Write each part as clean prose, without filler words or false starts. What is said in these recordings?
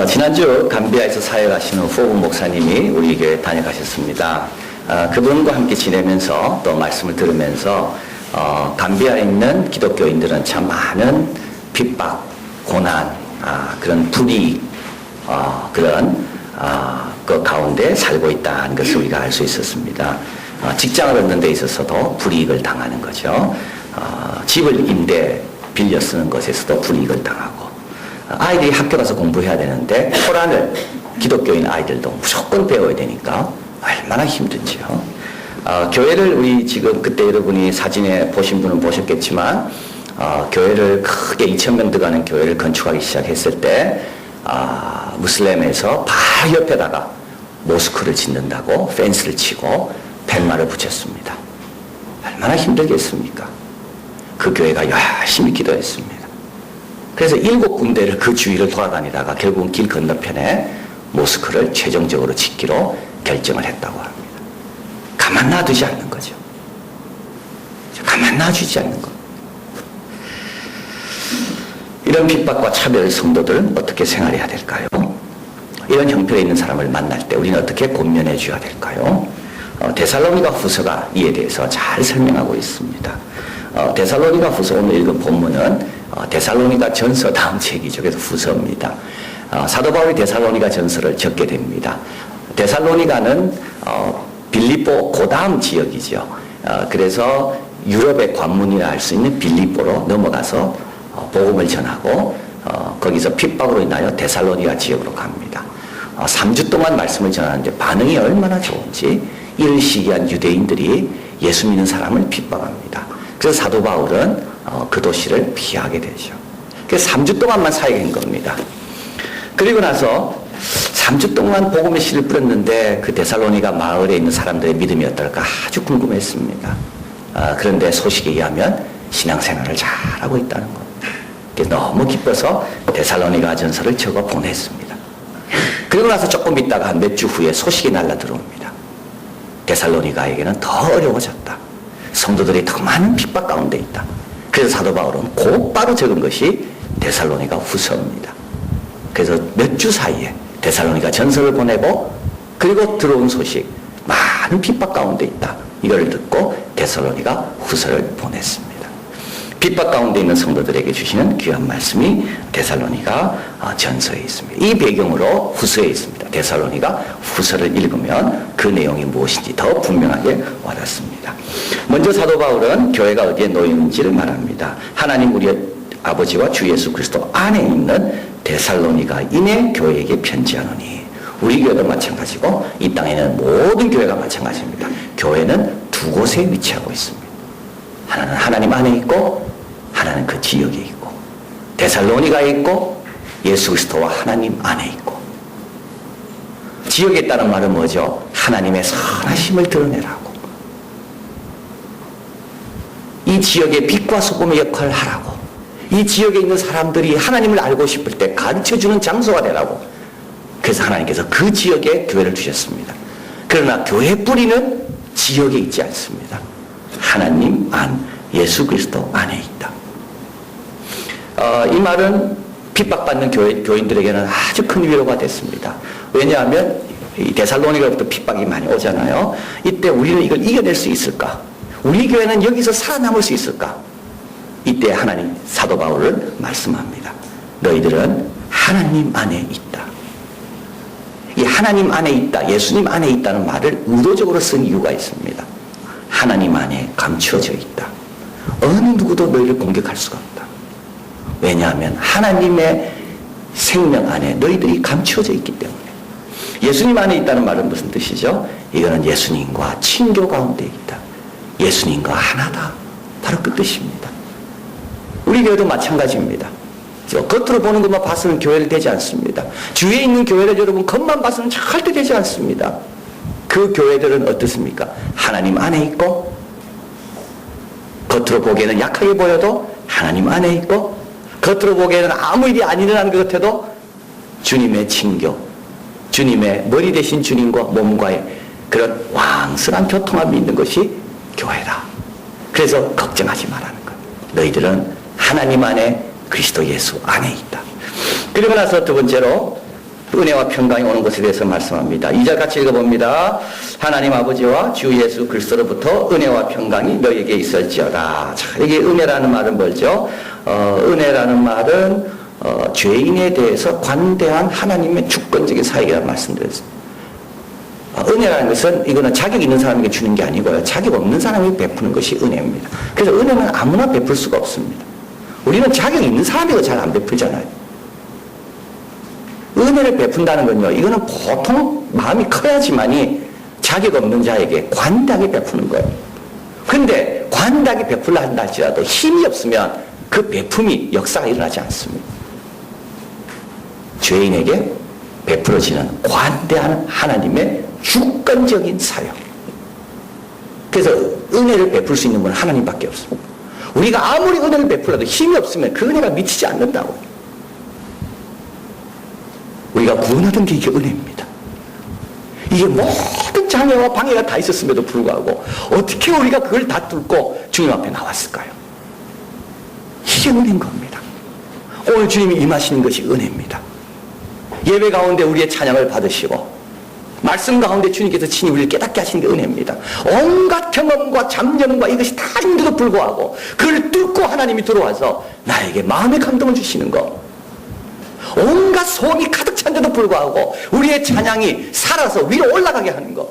지난주 감비아에서 사역하시는 후오브 목사님이 우리 교회에 다녀가셨습니다. 그분과 함께 지내면서 또 말씀을 들으면서 감비아에 있는 기독교인들은 참 많은 핍박, 고난, 그런 불이익, 그런 그 가운데 살고 있다는 것을 우리가 알 수 있었습니다. 직장을 얻는 데 있어서도 불이익을 당하는 거죠. 집을 임대 빌려 쓰는 것에서도 불이익을 당하고, 아이들이 학교 가서 공부해야 되는데 코란을 기독교인 아이들도 무조건 배워야 되니까 얼마나 힘든지요. 교회를 우리 지금 그때 여러분이 사진에 보신 분은 보셨겠지만 교회를 크게 2,000명 들어가는 교회를 건축하기 시작했을 때 무슬림에서 바로 옆에다가 모스크를 짓는다고 펜스를 치고 팻말을 붙였습니다. 얼마나 힘들겠습니까? 그 교회가 열심히 기도했습니다. 그래서 7군데를 그 주위를 돌아다니다가 결국은 길 건너편에 모스크를 최종적으로 짓기로 결정을 했다고 합니다. 가만 놔두지 않는 거죠. 가만 놔두지 않는 것. 이런 핍박과 차별 성도들은 어떻게 생활해야 될까요? 이런 형편에 있는 사람을 만날 때 우리는 어떻게 권면해 줘야 될까요? 데살로니가 후서가 이에 대해서 잘 설명하고 있습니다. 데살로니가 후서 오늘 읽은 본문은 데살로니가 전서 다음 책이죠. 그래서 후서입니다. 사도 바울이 데살로니가 전서를 적게 됩니다. 데살로니가는 빌립보 그 다음 지역이죠. 그래서 유럽의 관문이라 할 수 있는 빌립보로 넘어가서 복음을 전하고 거기서 핍박으로 인하여 데살로니가 지역으로 갑니다. 3주 동안 말씀을 전하는데 반응이 얼마나 좋은지 이를 시기한 유대인들이 예수 믿는 사람을 핍박합니다. 그래서 사도 바울은 그 도시를 피하게 되죠. 그래서 3주 동안만 사역한 겁니다. 그리고 나서 3주 동안 복음의 씨를 뿌렸는데 그 데살로니가 마을에 있는 사람들의 믿음이 어떨까 아주 궁금했습니다. 그런데 소식에 의하면 신앙생활을 잘하고 있다는 겁니다. 너무 기뻐서 데살로니가 전서를 적어 보냈습니다. 그리고 나서 조금 있다가 한 몇 주 후에 소식이 날라 들어옵니다. 데살로니가에게는 더 어려워졌다. 성도들이 더 많은 핍박 가운데 있다. 그래서 사도 바울은 곧바로 적은 것이 데살로니가 후서입니다. 그래서 몇 주 사이에 데살로니가 전서를 보내고 그리고 들어온 소식, 많은 핍박 가운데 있다. 이걸 듣고 데살로니가 후서를 보냈습니다. 핍박 가운데 있는 성도들에게 주시는 귀한 말씀이 데살로니가 전서에 있습니다. 이 배경으로 후서에 있습니다. 데살로니가 후서를 읽으면 그 내용이 무엇인지 더 분명하게 와닿습니다. 먼저 사도 바울은 교회가 어디에 놓이는지를 말합니다. 하나님 우리 아버지와 주 예수 그리스도 안에 있는 데살로니가인의 교회에게 편지하노니, 우리 교회도 마찬가지고 이 땅에 있는 모든 교회가 마찬가지입니다. 교회는 두 곳에 위치하고 있습니다. 하나는 하나님 안에 있고 하나는 그 지역에 있고, 데살로니가에 있고 예수 그리스도와 하나님 안에 있고. 지역에 있다는 말은 뭐죠? 하나님의 선하심을 드러내라고, 이 지역의 빛과 소금의 역할을 하라고, 이 지역에 있는 사람들이 하나님을 알고 싶을 때 가르쳐주는 장소가 되라고. 그래서 하나님께서 그 지역에 교회를 주셨습니다. 그러나 교회 뿌리는 지역에 있지 않습니다. 하나님 안, 예수 그리스도 안에 있다. 이 말은 핍박받는 교인들에게는 아주 큰 위로가 됐습니다. 왜냐하면 이 데살로니가부터 핍박이 많이 오잖아요. 이때 우리는 이걸 이겨낼 수 있을까? 우리 교회는 여기서 살아남을 수 있을까? 이때 하나님, 사도 바울은 말씀합니다. 너희들은 하나님 안에 있다. 이 하나님 안에 있다, 예수님 안에 있다는 말을 의도적으로 쓴 이유가 있습니다. 하나님 안에 감추어져 있다. 어느 누구도 너희를 공격할 수가 없다. 왜냐하면 하나님의 생명 안에 너희들이 감추어져 있기 때문에. 예수님 안에 있다는 말은 무슨 뜻이죠? 이거는 예수님과 친교 가운데 있다. 예수님과 하나다. 바로 그 뜻입니다. 우리 교회도 마찬가지입니다. 겉으로 보는 것만 봐서는 교회를 되지 않습니다. 주위에 있는 교회를 여러분 겉만 봐서는 절대 되지 않습니다. 그 교회들은 어떻습니까? 하나님 안에 있고, 겉으로 보기에는 약하게 보여도 하나님 안에 있고, 겉으로 보기에는 아무 일이 안 일어나는 것 같아도 주님의 친교, 주님의 머리 대신 주님과 몸과의 그런 왕성한 교통함이 있는 것이 교회다. 그래서 걱정하지 말라는 것. 너희들은 하나님 안에 그리스도 예수 안에 있다. 그리고 나서 두 번째로 은혜와 평강이 오는 것에 대해서 말씀합니다. 2절 같이 읽어봅니다. 하나님 아버지와 주 예수 그리스도로부터 은혜와 평강이 너에게 있을지어다. 자, 여기 은혜라는 말은 뭐죠? 은혜라는 말은 죄인에 대해서 관대한 하나님의 주권적인 사역이라는 말씀드렸습니다. 은혜라는 것은 이거는 자격 있는 사람에게 주는 게 아니고요. 자격 없는 사람에게 베푸는 것이 은혜입니다. 그래서 은혜는 아무나 베풀 수가 없습니다. 우리는 자격 있는 사람에게 잘 안 베풀잖아요. 은혜를 베푼다는 건요, 이거는 보통 마음이 커야지만이 자격 없는 자에게 관대하게 베푸는 거예요. 그런데 관대하게 베풀라 한다 할지라도 힘이 없으면 그 베품이 역사가 일어나지 않습니다. 죄인에게 베풀어지는 관대한 하나님의 주권적인 사역. 그래서 은혜를 베풀 수 있는 분은 하나님밖에 없습니다. 우리가 아무리 은혜를 베풀어도 힘이 없으면 그 은혜가 미치지 않는다고요. 우리가 구원하던 게 이게 은혜입니다. 이게 모든 장애와 방해가 다 있었음에도 불구하고 어떻게 우리가 그걸 다 뚫고 주님 앞에 나왔을까요? 이게 은혜인 겁니다. 오늘 주님이 임하시는 것이 은혜입니다. 예배 가운데 우리의 찬양을 받으시고 말씀 가운데 주님께서 친히 우리를 깨닫게 하시는 게 은혜입니다. 온갖 경험과 잡념과 이것이 다 있는데도 불구하고 그걸 뚫고 하나님이 들어와서 나에게 마음의 감동을 주시는 것, 온갖 소음이 가득 찬데도 불구하고 우리의 찬양이 살아서 위로 올라가게 하는 것,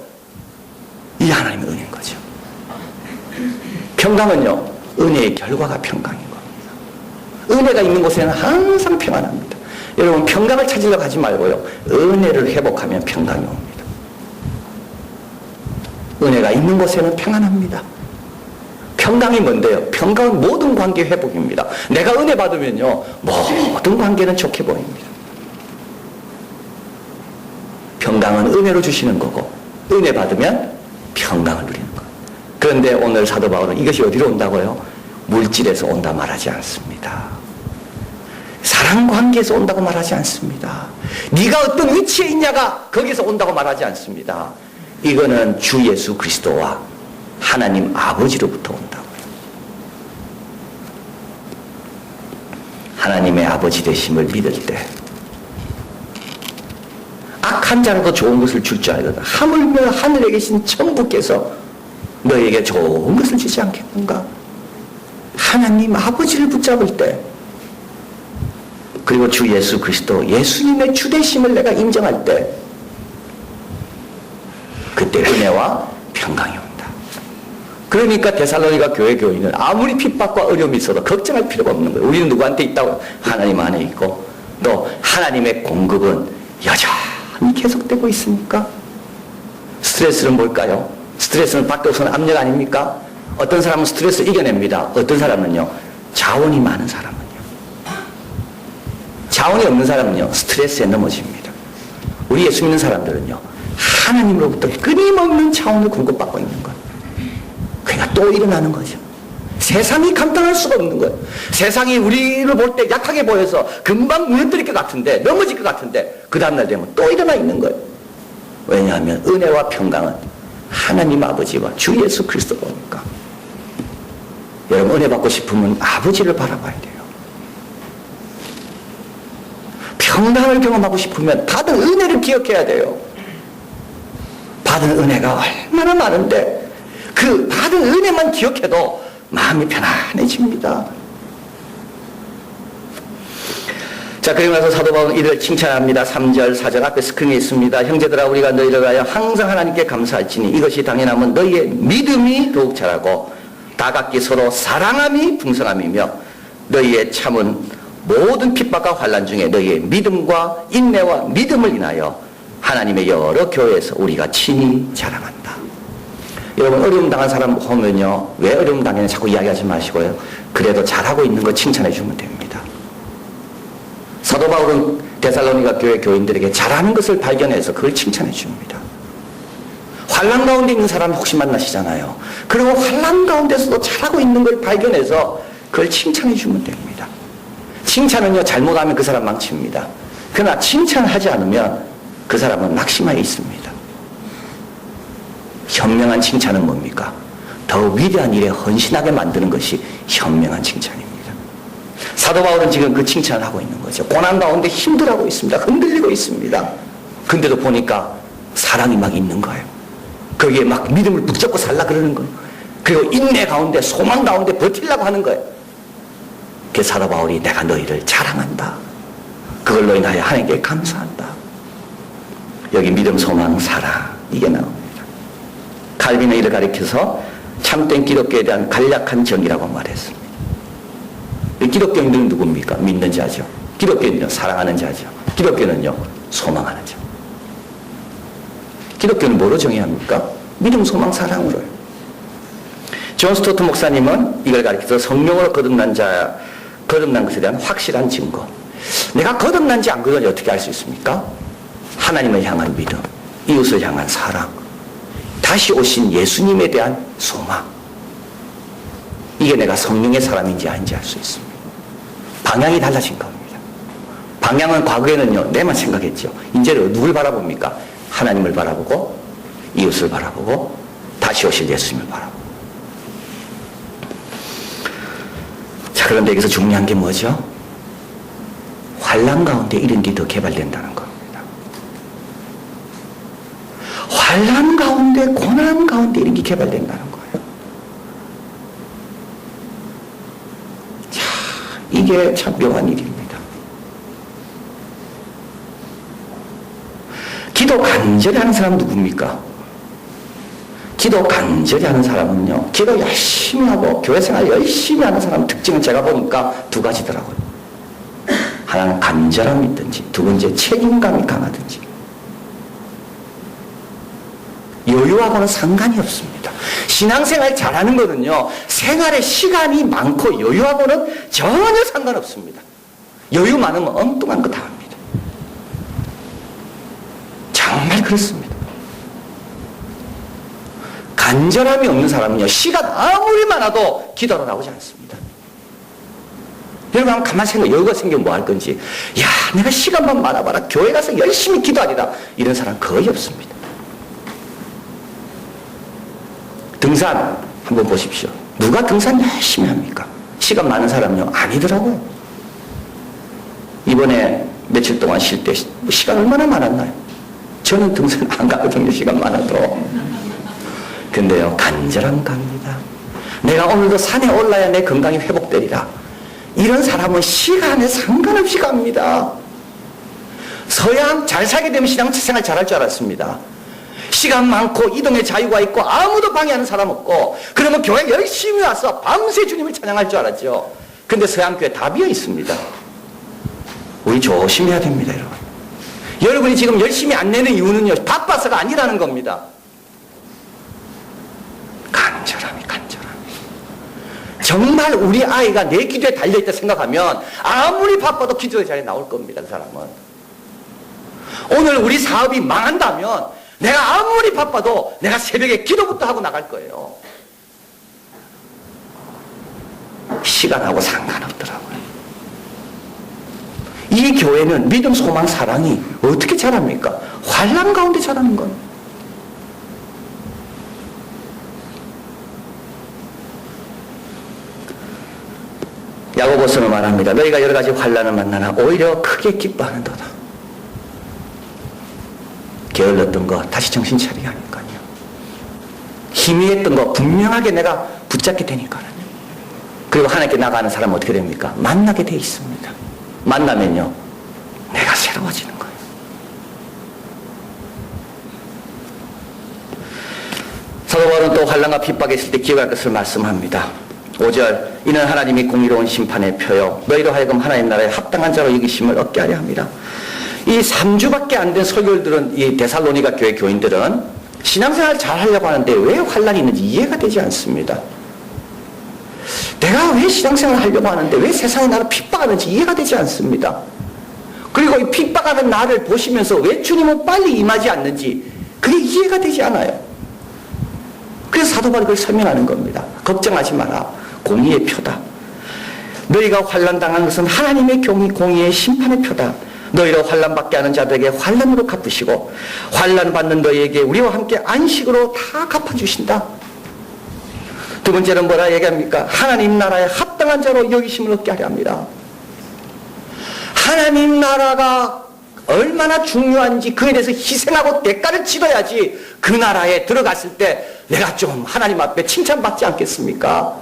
이 하나님의 은혜인 거죠. 평강은요, 은혜의 결과가 평강인 겁니다. 은혜가 있는 곳에는 항상 평안합니다. 여러분, 평강을 찾으려고 하지 말고요, 은혜를 회복하면 평강이 옵니다. 은혜가 있는 곳에는 평안합니다. 평강이 뭔데요? 평강은 모든 관계 회복입니다. 내가 은혜 받으면요, 모든 관계는 좋게 보입니다. 평강은 은혜로 주시는 거고, 은혜 받으면 평강을 누리는 거예요. 그런데 오늘 사도 바울은 이것이 어디로 온다고요? 물질에서 온다 말하지 않습니다. 사랑 관계에서 온다고 말하지 않습니다. 네가 어떤 위치에 있냐가 거기서 온다고 말하지 않습니다. 이거는 주 예수 그리스도와 하나님 아버지로부터 온다고요. 하나님의 아버지 되심을 믿을 때 악한 자라도 좋은 것을 줄 줄 알거든. 하물며 하늘에 계신 천부께서 너에게 좋은 것을 주지 않겠는가? 하나님 아버지를 붙잡을 때, 그리고 주 예수 그리스도 예수님의 주되심을 내가 인정할 때, 그때 은혜와 평강이 온다. 그러니까 데살로니가 교회 교인은 아무리 핍박과 어려움이 있어도 걱정할 필요가 없는 거예요. 우리는 누구한테 있다고? 하나님 안에 있고, 또 하나님의 공급은 여전히 계속되고 있으니까. 스트레스는 뭘까요? 스트레스는 밖에 없는 압력 아닙니까? 어떤 사람은 스트레스를 이겨냅니다. 어떤 사람은요, 자원이 많은 사람은요, 자원이 없는 사람은요, 스트레스에 넘어집니다. 우리 예수 믿는 사람들은요, 하나님으로부터 끊임없는 자원을 공급받고 있는 거예요. 그러니까 또 일어나는 거죠. 세상이 감당할 수가 없는 거예요. 세상이 우리를 볼 때 약하게 보여서 금방 무너뜨릴 것 같은데, 넘어질 것 같은데, 그 다음날 되면 또 일어나 있는 거예요. 왜냐하면 은혜와 평강은 하나님 아버지와 주 예수 그리스도니까. 여러분, 은혜 받고 싶으면 아버지를 바라봐야 돼요. 평강을 경험하고 싶으면 받은 은혜를 기억해야 돼요. 받은 은혜가 얼마나 많은데 그 받은 은혜만 기억해도 마음이 편안해집니다. 자, 그리고 나서 사도 바울은 이를 칭찬합니다. 3절, 4절 앞에 스크린에 있습니다. 형제들아, 우리가 너희를 위하여 항상 하나님께 감사할지니 이것이 당연하면 너희의 믿음이 더욱 자라고 다 각기 서로 사랑함이 풍성함이며 너희의 참은 모든 핍박과 환난 중에 너희의 믿음과 인내와 믿음을 인하여 하나님의 여러 교회에서 우리가 친히 자랑한다. 여러분, 어려움 당한 사람 보면요, 왜 어려움 당했는지 자꾸 이야기하지 마시고요, 그래도 잘하고 있는 거 칭찬해 주면 됩니다. 사도 바울은 데살로니가 교회 교인들에게 잘하는 것을 발견해서 그걸 칭찬해 줍니다. 환난 가운데 있는 사람 혹시 만나시잖아요. 그리고 환난 가운데서도 잘하고 있는 걸 발견해서 그걸 칭찬해 주면 됩니다. 칭찬은요, 잘못하면 그 사람 망칩니다. 그러나 칭찬하지 않으면 그 사람은 낙심하여 있습니다. 현명한 칭찬은 뭡니까? 더 위대한 일에 헌신하게 만드는 것이 현명한 칭찬입니다. 사도 바울은 지금 그 칭찬을 하고 있는 거죠. 고난 가운데 힘들어하고 있습니다. 흔들리고 있습니다. 근데도 보니까 사랑이 막 있는 거예요. 거기에 막 믿음을 붙잡고 살라 그러는 거예요. 그리고 인내 가운데 소망 가운데 버틸라고 하는 거예요. 그 사도 바울이 내가 너희를 자랑한다. 그걸로 인하여 하나님께 감사한다. 여기 믿음, 소망, 사랑 이게 나옵니다. 칼빈은 이를 가리켜서 참된 기독교에 대한 간략한 정의라고 말했습니다. 기독교인들은 누굽니까? 믿는 자죠. 기독교인들은 사랑하는 자죠. 기독교는요, 소망하는 자. 기독교는 뭐로 정의해야 합니까? 믿음, 소망, 사랑으로요. 존 스토트 목사님은 이걸 가리켜서 성령으로 거듭난 것에 대한 확실한 증거. 내가 거듭난지 안 거듭난지 어떻게 알 수 있습니까? 하나님을 향한 믿음, 이웃을 향한 사랑, 다시 오신 예수님에 대한 소망. 이게 내가 성령의 사람인지 아닌지 알 수 있습니다. 방향이 달라진 겁니다. 방향은 과거에는요, 내만 생각했죠. 이제는 누굴 바라봅니까? 하나님을 바라보고, 이웃을 바라보고, 다시 오실 예수님을 바라보고. 자, 그런데 여기서 중요한 게 뭐죠? 환난 가운데 이런 게 더 개발된다는 겁니다. 환난 가운데, 고난 가운데 이런 게 개발된다는 거예요. 자, 이게 참 묘한 일입니다. 기도 간절히 하는 사람은 누굽니까? 기도 간절히 하는 사람은요, 기도 열심히 하고 교회 생활 열심히 하는 사람 특징은 제가 보니까 두 가지더라고요. 하나는 간절함이 있든지, 두 번째 책임감이 강하든지. 여유하고는 상관이 없습니다. 신앙생활 잘하는 거는요, 생활에 시간이 많고 여유하고는 전혀 상관없습니다. 여유 많으면 엉뚱한 거 다 합니다. 정말 그렇습니다. 간절함이 없는 사람은요, 시간 아무리 많아도 기도로 나오지 않습니다. 여러분 한번 가만히 생각해. 여유가 생기면 뭐 할 건지. 야, 내가 시간만 많아봐라. 교회 가서 열심히 기도하리라. 이런 사람 거의 없습니다. 등산 한번 보십시오. 누가 등산 열심히 합니까? 시간 많은 사람은요, 아니더라고요. 이번에 며칠 동안 쉴 때 시간 얼마나 많았나요? 저는 등산 안 가거든요, 시간 많아도. 근데요, 간절함 갑니다. 내가 오늘도 산에 올라야 내 건강이 회복되리라. 이런 사람은 시간에 상관없이 갑니다. 서양 잘 살게 되면 신앙생활 잘할 줄 알았습니다. 시간 많고 이동의 자유가 있고 아무도 방해하는 사람 없고, 그러면 교회 열심히 와서 밤새 주님을 찬양할 줄 알았죠. 근데 서양교회 다 비어 있습니다. 우리 조심해야 됩니다, 여러분. 여러분이 지금 열심히 안 내는 이유는요, 바빠서가 아니라는 겁니다. 간절함이. 정말 우리 아이가 내 기도에 달려있다 생각하면 아무리 바빠도 기도의 자리에 나올 겁니다, 그 사람은. 오늘 우리 사업이 망한다면 내가 아무리 바빠도 내가 새벽에 기도부터 하고 나갈 거예요. 시간하고 상관없더라고요. 이 교회는 믿음, 소망, 사랑이 어떻게 자랍니까? 환난 가운데 자라는 거예요. 야고보서는 말합니다. 너희가 여러 가지 환난을 만나나 오히려 크게 기뻐하는도다. 게을렀던 거 다시 정신 차리게 하니까요. 희미했던 거 분명하게 내가 붙잡게 되니까요. 그리고 하나님께 나가는 사람은 어떻게 됩니까? 만나게 돼 있습니다. 만나면요, 내가 새로워지는 거예요. 사도 바울은 또 환난과 핍박에 있을 때 기억할 것을 말씀합니다. 5절, 이는 하나님이 공의로운 심판의 표요 너희로 하여금 하나님 나라에 합당한 자로 여기심을 얻게 하려 합니다. 이 3주밖에 안 된 설교들은, 이 데살로니가 교회 교인들은 신앙생활 잘 하려고 하는데 왜 환난이 있는지 이해가 되지 않습니다. 내가 왜 신앙생활 하려고 하는데 왜 세상이 나를 핍박하는지 이해가 되지 않습니다. 그리고 이 핍박하는 나를 보시면서 왜 주님은 빨리 임하지 않는지 그게 이해가 되지 않아요. 그래서 사도 바울이 그걸 설명하는 겁니다. 걱정하지 마라. 공의의 표다. 너희가 환난당한 것은 하나님의 공의의 심판의 표다. 너희로 환난받게 하는 자들에게 환난으로 갚으시고 환난받는 너희에게 우리와 함께 안식으로 다 갚아주신다. 두 번째는 뭐라 얘기합니까? 하나님 나라에 합당한 자로 여기심을 얻게 하려 합니다. 하나님 나라가 얼마나 중요한지 그에 대해서 희생하고 대가를 치러야지 그 나라에 들어갔을 때 내가 좀 하나님 앞에 칭찬받지 않겠습니까?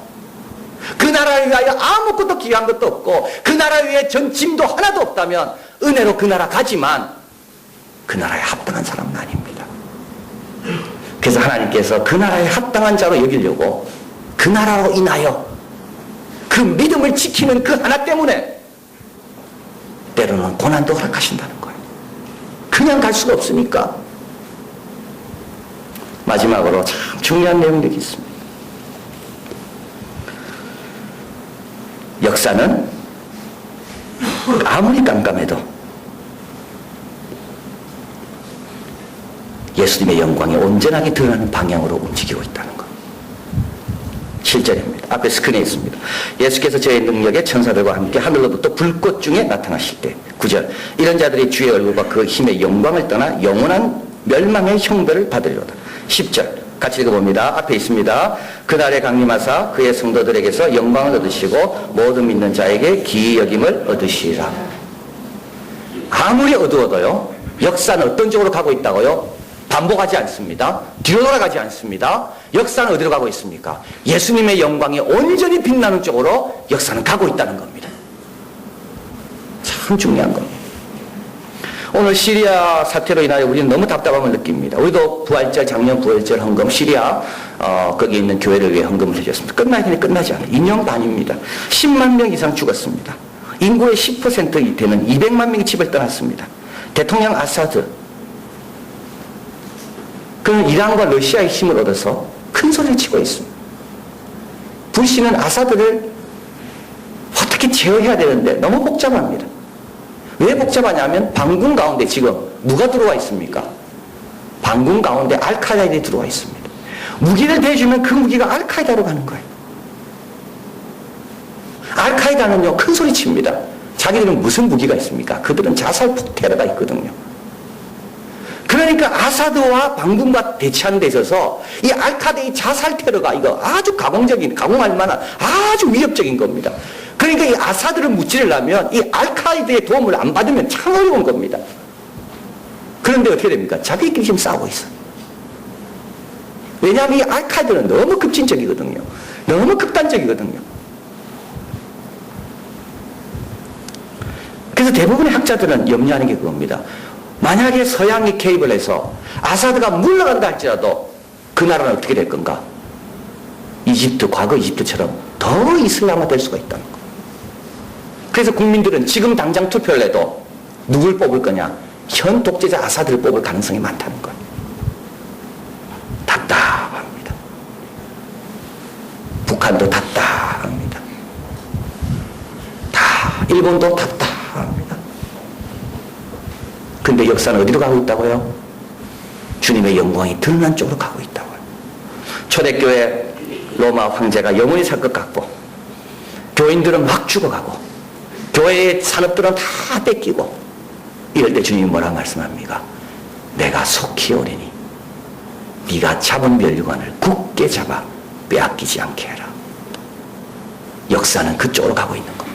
그 나라를 위하여 아무것도 귀한 것도 없고 그 나라 위에 전 짐도 하나도 없다면 은혜로 그 나라 가지만 그 나라에 합당한 사람은 아닙니다. 그래서 하나님께서 그 나라에 합당한 자로 여기려고 그 나라로 인하여 그 믿음을 지키는 그 하나 때문에 때로는 고난도 허락하신다는 거예요. 그냥 갈 수가 없으니까. 마지막으로 참 중요한 내용들이 있습니다. 역사는 아무리 깜깜해도 예수님의 영광이 온전하게 드러나는 방향으로 움직이고 있다는 것. 7절입니다. 앞에 스크린에 있습니다. 예수께서 저의 능력에 천사들과 함께 하늘로부터 불꽃 중에 나타나실 때 9절 이런 자들이 주의 얼굴과 그 힘의 영광을 떠나 영원한 멸망의 형벌을 받으리로다. 10절 같이 읽어봅니다. 앞에 있습니다. 그날에 강림하사 그의 성도들에게서 영광을 얻으시고 모든 믿는 자에게 기이 여김을 얻으시리라. 아무리 어두워도요 역사는 어떤 쪽으로 가고 있다고요? 반복하지 않습니다. 뒤로 돌아가지 않습니다. 역사는 어디로 가고 있습니까? 예수님의 영광이 온전히 빛나는 쪽으로 역사는 가고 있다는 겁니다. 참 중요한 겁니다. 오늘 시리아 사태로 인하여 우리는 너무 답답함을 느낍니다. 우리도 부활절, 작년 부활절 헌금 시리아 거기 있는 교회를 위해 헌금을 해줬습니다. 끝나기는 끝나지 않아요. 2년 반입니다. 10만 명 이상 죽었습니다. 인구의 10% 되는 200만 명이 집을 떠났습니다. 대통령 아사드 그는 이란과 러시아의 힘을 얻어서 큰 소리를 치고 있습니다. 부시는 아사드를 어떻게 제어해야 되는데 너무 복잡합니다. 왜 복잡하냐면 반군 가운데 지금 누가 들어와 있습니까? 반군 가운데 알카이다들이 들어와 있습니다. 무기를 대주면 그 무기가 알카이다로 가는 거예요. 알카이다는요 큰 소리 칩니다. 자기들은 무슨 무기가 있습니까? 그들은 자살 테러가 있거든요. 그러니까 아사드와 반군과 대치하는 데 있어서 이 알카이다의 자살 테러가 이거 아주 가공할 만한 아주 위협적인 겁니다. 그러니까 이 아사드를 무찌르려면 이 알카이다의 도움을 안 받으면 참 어려운 겁니다. 그런데 어떻게 됩니까? 자기들끼리 지금 싸우고 있어요. 왜냐하면 이 알카이다는 너무 급진적이거든요. 너무 극단적이거든요. 그래서 대부분의 학자들은 염려하는 게 그겁니다. 만약에 서양이 개입을 해서 아사드가 물러간다 할지라도 그 나라는 어떻게 될 건가? 이집트, 과거 이집트처럼 더 이슬람화 될 수가 있다는 거. 그래서 국민들은 지금 당장 투표를 해도 누굴 뽑을 거냐? 현 독재자 아사드를 뽑을 가능성이 많다는 거예요. 답답합니다. 북한도 답답합니다. 일본도 답답합니다. 근데 역사는 어디로 가고 있다고요? 주님의 영광이 드러난 쪽으로 가고 있다고요. 초대교회 로마 황제가 영원히 살 것 같고 교인들은 막 죽어가고 교회의 산업들은 다 뺏기고 이럴 때 주님이 뭐라 말씀합니까? 내가 속히 오리니 네가 잡은 멸류관을 굳게 잡아 빼앗기지 않게 해라. 역사는 그쪽으로 가고 있는 겁니다.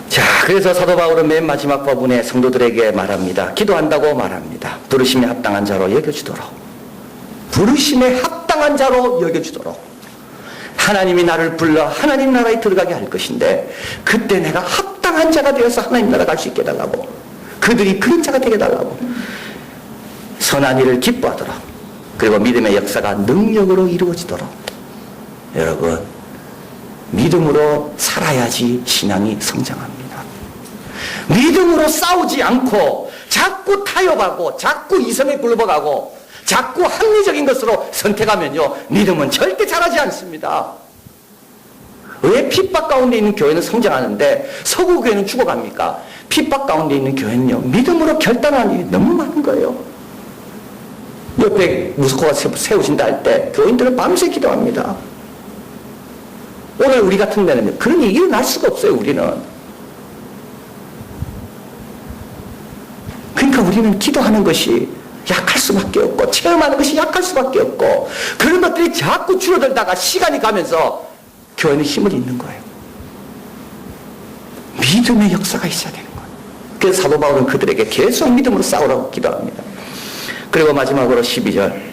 자, 그래서 사도 바울은 맨 마지막 부분에 성도들에게 말합니다. 기도한다고 말합니다. 부르심에 합당한 자로 여겨주도록. 부르심에 합당한 자로 여겨주도록. 하나님이 나를 불러 하나님 나라에 들어가게 할 것인데 그때 내가 합당한 자가 되어서 하나님 나라 갈 수 있게 해달라고. 그들이 그런 자가 되게 해달라고. 선한 일을 기뻐하도록. 그리고 믿음의 역사가 능력으로 이루어지도록. 여러분, 믿음으로 살아야지 신앙이 성장합니다. 믿음으로 싸우지 않고 자꾸 타협하고 자꾸 이성에 굴러가고 자꾸 합리적인 것으로 선택하면요 믿음은 절대 자라지 않습니다. 왜 핍박 가운데 있는 교회는 성장하는데 서구 교회는 죽어갑니까? 핍박 가운데 있는 교회는요 믿음으로 결단하는 일이 너무 많은 거예요. 옆에 무스코가 세우신다 할 때 교인들은 밤새 기도합니다. 오늘 우리 같은 데는 그런 일이 일어날 수가 없어요. 우리는. 그러니까 우리는 기도하는 것이 약할 수밖에 없고 체험하는 것이 약할 수밖에 없고 그런 것들이 자꾸 줄어들다가 시간이 가면서 교회는 힘을 잃는 거예요. 믿음의 역사가 있어야 되는 거예요. 그래서 사도 바울은 그들에게 계속 믿음으로 싸우라고 기도합니다. 그리고 마지막으로 12절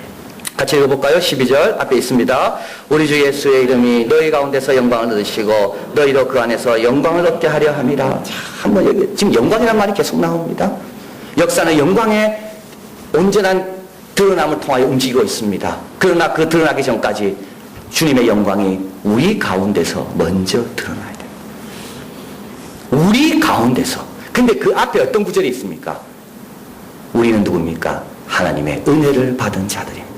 같이 읽어볼까요? 12절 앞에 있습니다. 우리 주 예수의 이름이 너희 가운데서 영광을 얻으시고 너희도 그 안에서 영광을 얻게 하려 함이라. 자, 한번 여기 지금 영광이라는 말이 계속 나옵니다. 역사는 영광의 온전한 드러남을 통하여 움직이고 있습니다. 그러나 그 드러나기 전까지 주님의 영광이 우리 가운데서 먼저 드러나야 돼요. 우리 가운데서. 근데 그 앞에 어떤 구절이 있습니까? 우리는 누굽니까? 하나님의 은혜를 받은 자들입니다.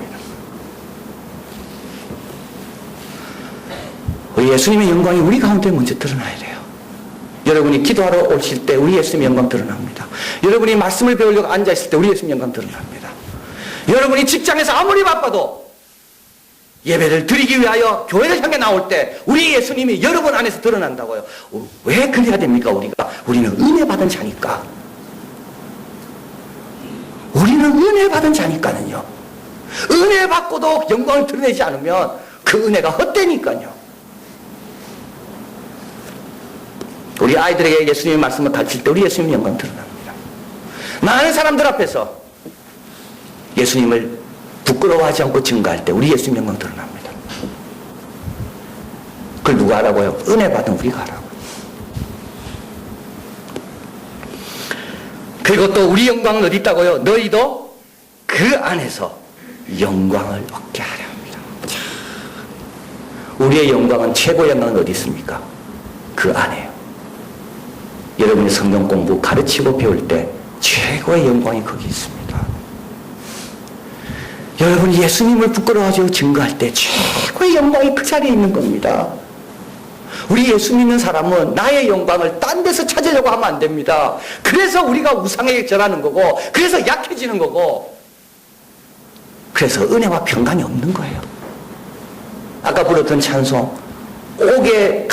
우리 예수님의 영광이 우리 가운데 먼저 드러나야 돼요. 여러분이 기도하러 오실 때 우리 예수님의 영광 드러납니다. 여러분이 말씀을 배우려고 앉아있을 때 우리 예수님의 영광 드러납니다. 여러분이 직장에서 아무리 바빠도 예배를 드리기 위하여 교회를 향해 나올 때 우리 예수님이 여러분 안에서 드러난다고요. 왜 그래야 됩니까? 우리는 은혜 받은 자니까. 우리는 은혜 받은 자니까는요. 은혜 받고도 영광을 드러내지 않으면 그 은혜가 헛되니까요. 우리 아이들에게 예수님의 말씀을 가르칠 때 우리 예수님의 영광 드러납니다. 많은 사람들 앞에서 예수님을 부끄러워하지 않고 증거할 때 우리 예수님의 영광 드러납니다. 그걸 누가 하라고요? 은혜 받은 우리가 하라고요. 그리고 또 우리 영광은 어디 있다고요? 너희도 그 안에서 영광을 얻게 하려 합니다. 자, 우리의 영광은 최고의 영광은 어디 있습니까? 그 안에요. 여러분이 성경 공부 가르치고 배울 때 최고의 영광이 거기 있습니다. 여러분이 예수님을 부끄러워하고 증거할 때 최고의 영광이 그 자리에 있는 겁니다. 우리 예수 믿는 사람은 나의 영광을 딴 데서 찾으려고 하면 안 됩니다. 그래서 우리가 우상에게 절하는 거고, 그래서 약해지는 거고, 그래서 은혜와 평강이 없는 거예요. 아까 불렀던 찬송, 옥에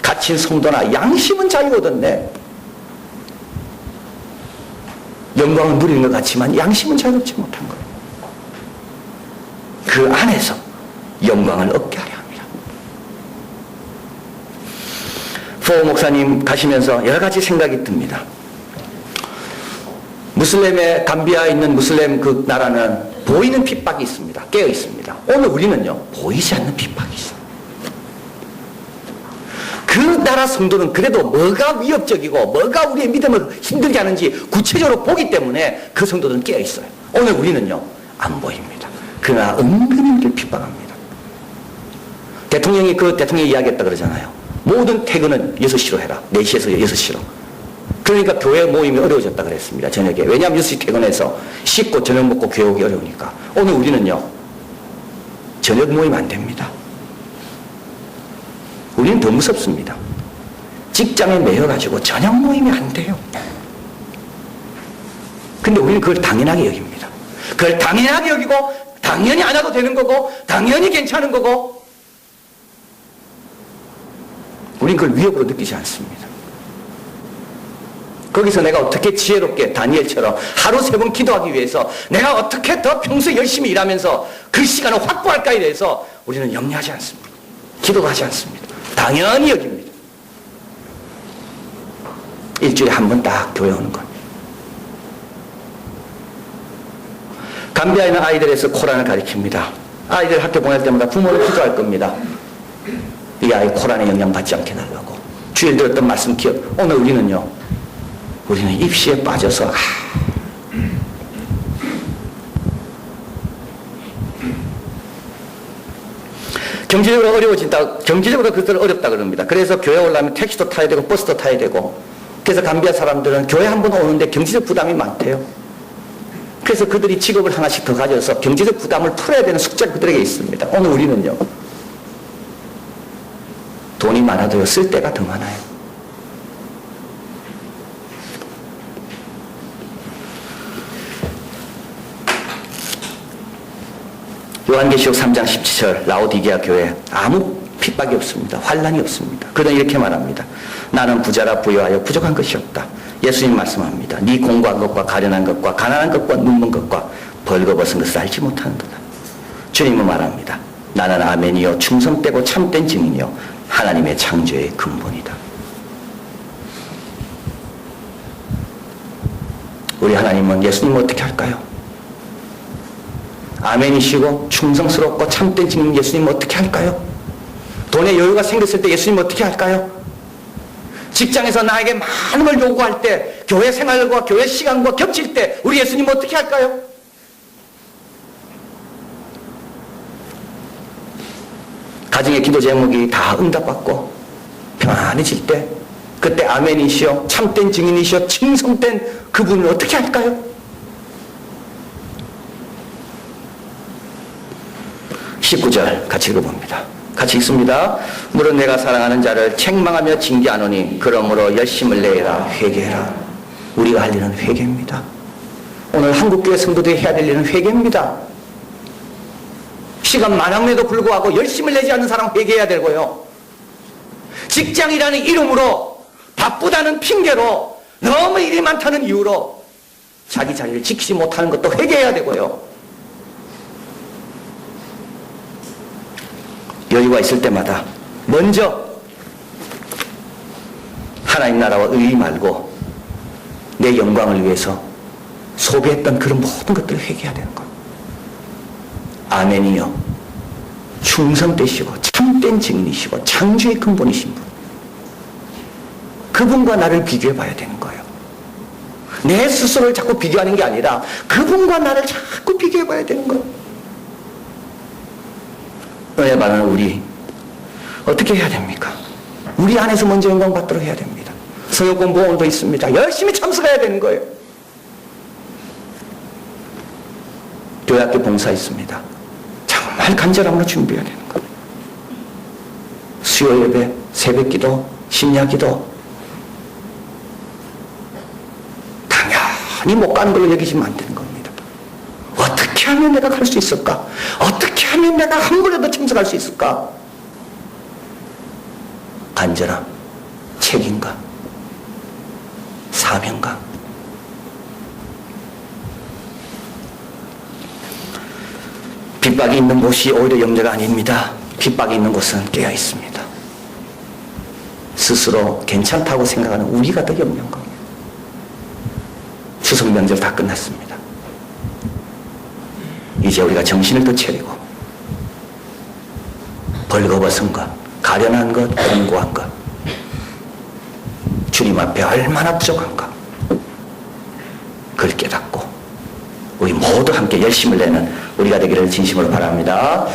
갇힌 성도나 양심은 자유 얻었네. 영광을 누리는 것 같지만 양심은 자유롭지 못한 거예요. 그 안에서 영광을 얻게 하려 합니다. 포 목사님 가시면서 여러 가지 생각이 듭니다. 무슬림의 감비아에 있는 무슬림 그 나라는 보이는 핍박이 있습니다. 깨어 있습니다. 오늘 우리는요, 보이지 않는 핍박이 있어요. 그 나라 성도는 그래도 뭐가 위협적이고 뭐가 우리의 믿음을 힘들게 하는지 구체적으로 보기 때문에 그 성도들은 깨어 있어요. 오늘 우리는요, 안 보입니다. 그러나 은근히 우리를 핍박합니다. 대통령이 이야기했다 그러잖아요. 모든 퇴근은 6시로 해라. 4시에서 6시로. 그러니까 교회 모임이 어려워졌다 그랬습니다. 저녁에. 왜냐하면 6시 퇴근해서 씻고 저녁 먹고 교회 오기 어려우니까. 오늘 우리는요, 저녁 모임 안 됩니다. 우리는 더 무섭습니다. 직장에 매여가지고 저녁 모임이 안 돼요. 근데 우리는 그걸 당연하게 여깁니다. 그걸 당연하게 여기고 당연히 안 와도 되는 거고 당연히 괜찮은 거고 우리는 그걸 위협으로 느끼지 않습니다. 거기서 내가 어떻게 지혜롭게 다니엘처럼 하루 3번 기도하기 위해서 내가 어떻게 더 평소에 열심히 일하면서 그 시간을 확보할까에 대해서 우리는 염려하지 않습니다. 기도하지 않습니다. 당연히 여깁니다. 일주일에 한 번 딱 교회 오는 것. 감비아에 있는 아이들에서 코란을 가르칩니다. 아이들 학교 보낼 때마다 부모를 기도할 겁니다. 이 아이 코란에 영향받지 않게 해달라고. 주일 들었던 말씀 기억. 오늘 우리는 입시에 빠져서 경제적으로 경제적으로 그것들 어렵다 그럽니다. 그래서 교회 오려면 택시도 타야 되고 버스도 타야 되고. 그래서 감비아 사람들은 교회 한 번 오는데 경제적 부담이 많대요. 그래서 그들이 직업을 하나씩 더 가져서 경제적 부담을 풀어야 되는 숙제가 그들에게 있습니다. 오늘 우리는요, 돈이 많아도요, 쓸 데가 더 많아요. 요한계시록 3장 17절 라오디게아 교회 아무 핍박이 없습니다. 환난이 없습니다. 그러나 이렇게 말합니다. 나는 부자라 부유하여 부족한 것이 없다. 예수님 말씀합니다. 네 공고한 것과 가련한 것과 가난한 것과 눕는 것과 벌거벗은 것을 알지 못하는도다. 주님은 말합니다. 나는 아멘이요 충성되고 참된 증인이요 하나님의 창조의 근본이다. 우리 하나님은 예수님을 어떻게 할까요? 아멘이시고 충성스럽고 참된 증인 예수님은 어떻게 할까요? 돈에 여유가 생겼을 때 예수님은 어떻게 할까요? 직장에서 나에게 많은 걸 요구할 때, 교회 생활과 교회 시간과 겹칠 때 우리 예수님은 어떻게 할까요? 가정의 기도 제목이 다 응답받고 평안해질 때, 그때 아멘이시여 참된 증인이시여 충성된 그분을 어떻게 할까요? (19절) 같이 읽어봅니다. 같이 읽습니다. 물은 내가 사랑하는 자를 책망하며 징계하노니 그러므로 열심을 내라 회개해라. 우리가 할 일은 회개입니다. 오늘 한국교회 성도들이 해야 될 일은 회개입니다. 시간 많음에도 불구하고 열심을 내지 않는 사람 회개해야 되고요. 직장이라는 이름으로 바쁘다는 핑계로 너무 일이 많다는 이유로 자기 자리를 지키지 못하는 것도 회개해야 되고요. 여유가 있을 때마다 먼저 하나님 나라와 의의 말고 내 영광을 위해서 소비했던 그런 모든 것들을 회개해야 되는 것. 아멘이요 충성되시고 참된 증인이시고 창조의 근본이신 분, 그분과 나를 비교해 봐야 되는 거예요. 내 스스로를 자꾸 비교하는 게 아니라 그분과 나를 자꾸 비교해 봐야 되는 거예요. 은혜 받는 우리 어떻게 해야 됩니까? 우리 안에서 먼저 영광 받도록 해야 됩니다. 성역 공부 오늘도 있습니다. 열심히 참석해야 되는 거예요. 교회학교 봉사 있습니다. 정말 간절함으로 준비해야 되는 거예요. 수요 예배, 새벽 기도, 심야 기도 당연히 못 가는 걸로 여기시면 안 되는 겁니다. 어떻게 하면 내가 갈 수 있을까? 어떻게 하면 내가 한 번에도 참석할 수 있을까? 간절함, 책임감, 사명감. 핍박이 있는 곳이 오히려 영재가 아닙니다. 핍박이 있는 곳은 깨어 있습니다. 스스로 괜찮다고 생각하는 우리가 더 영영한 겁니다. 추석 명절 다 끝났습니다. 이제 우리가 정신을 더 차리고 벌거벗은 것, 가련한 것, 공고한 것, 주님 앞에 얼마나 부족한가 그걸 깨닫고 우리 모두 함께 열심을 내는 우리가 되기를 진심으로 바랍니다.